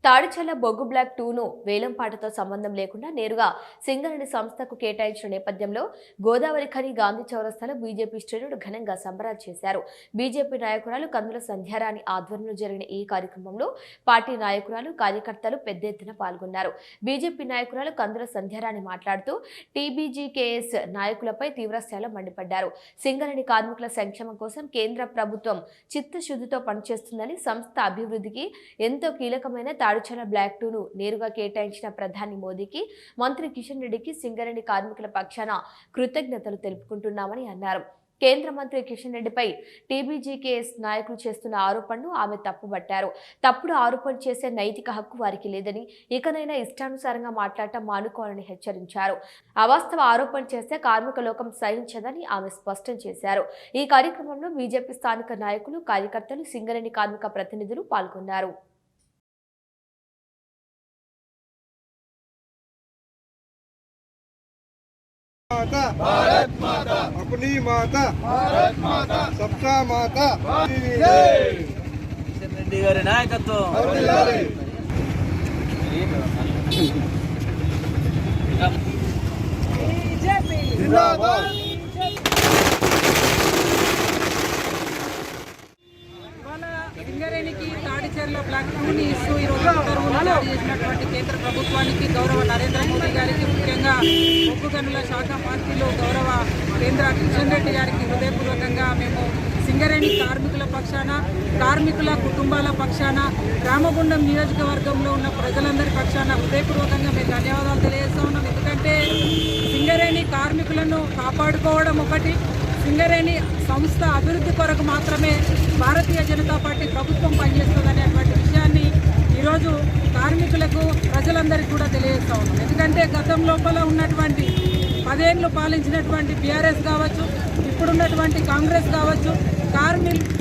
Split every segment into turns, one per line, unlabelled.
తాడిచర్ల బొగ్గు బ్లాక్ 2ను వేలంపాటతో సంబంధం లేకుండా నేరుగా సింగరేణి సంస్థకు కేటాయించిన నేపథ్యంలో గోదావరి ఖని గాంధీ చౌరస్తాలో బీజేపీ శ్రేణులు ఘనంగా సంబరాలు చేశారు. బీజేపీ నాయకురాలు కందుల సంధ్యారాణి ఆధ్వర్యంలో జరిగిన ఈ కార్యక్రమంలో పార్టీ నాయకురాలు, కార్యకర్తలు పెద్ద ఎత్తున పాల్గొన్నారు. బీజేపీ నాయకురాలు కందుల సంధ్యారాణి మాట్లాడుతూ టీబీజీకేఎస్ నాయకులపై తీవ్రస్థాయిలో మండిపడ్డారు. సింగరేణి కార్మికుల సంక్షేమం కోసం కేంద్ర ప్రభుత్వం చిత్తశుద్ధితో పనిచేస్తుందని, సంస్థ అభివృద్ధికి ఎంతో కీలకమైన తాడిచర్ల బ్లాక్ 2ను నేరుగా కేటాయించిన ప్రధాని మోదీకి, మంత్రి కిషన్ రెడ్డికి సింగరేణి కార్మికుల పక్షాన కృతజ్ఞతలు తెలుపుకుంటున్నామని అన్నారు. కేంద్ర మంత్రి కిషన్ రెడ్డిపై టీబీజీకేఎస్ నాయకులు చేస్తున్న ఆరోపణను ఆమె తప్పుబట్టారు. తప్పుడు ఆరోపణలు చేసే నైతిక హక్కు వారికి లేదని, ఇకనైనా ఇష్టానుసారంగా మాట్లాడటం మానుకోవాలని హెచ్చరించారు. అవాస్తవ ఆరోపణలు చేస్తే కార్మిక లోకం సహించదని ఆమె స్పష్టం చేశారు. ఈ కార్యక్రమంలో బీజేపీ స్థానిక నాయకులు, కార్యకర్తలు, సింగరేణి కార్మిక ప్రతినిధులు పాల్గొన్నారు.
माता भारत माता अपनी माता भारत माता सबका माता
రెడ్డి గారి నాయకత్వం
जिंदाबाद।
సింగరేణికి తాడిచర్ల బ్లాక్ 2ని ఇస్తూ ఈరోజు ఉత్తర్వులు జారీ చేసినటువంటి కేంద్ర ప్రభుత్వానికి, గౌరవ నరేంద్ర మోదీ గారికి, ముఖ్యంగా బొగ్గు గనుల శాఖ మంత్రులు గౌరవ కేంద్ర కిషన్ రెడ్డి గారికి హృదయపూర్వకంగా మేము సింగరేణి కార్మికుల పక్షాన, కార్మికుల కుటుంబాల పక్షాన, రామగుండం నియోజకవర్గంలో ఉన్న ప్రజలందరి పక్షాన హృదయపూర్వకంగా మేము ధన్యవాదాలు తెలియజేస్తా ఉన్నాం. ఎందుకంటే సింగరేణి కార్మికులను కాపాడుకోవడం ఒకటి, సింగరేణి సంస్థ అభివృద్ధి కొరకు మాత్రమే భారతీయ జనతా పార్టీ ప్రభుత్వం పనిచేస్తుందనేటువంటి విషయాన్ని ఈరోజు కార్మికులకు, ప్రజలందరికీ కూడా తెలియజేస్తూ ఉన్నాం. ఎందుకంటే గతం లోపల ఉన్నటువంటి 10 ఏళ్ళు పాలించినటువంటి బీఆర్ఎస్ కావచ్చు, ఇప్పుడున్నటువంటి కాంగ్రెస్ కావచ్చు,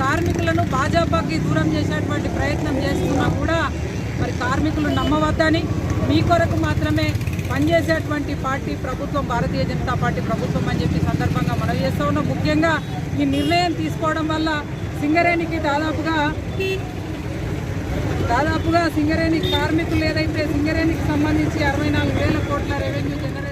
కార్మికులను భాజపాకి దూరం చేసేటువంటి ప్రయత్నం చేస్తున్నా కూడా మరి కార్మికులు నమ్మవద్దని, మీ కొరకు మాత్రమే పనిచేసేటువంటి పార్టీ ప్రభుత్వం భారతీయ జనతా పార్టీ ప్రభుత్వం అని చెప్పి సందర్భంగా మనవి చేస్తూ ఉన్నాం. ముఖ్యంగా ఈ నిర్ణయం తీసుకోవడం వల్ల సింగరేణికి దాదాపుగా సింగరేణి కార్మికులు ఏదైతే సింగరేణికి సంబంధించి 64,000 కోట్ల రెవెన్యూ జనరేట్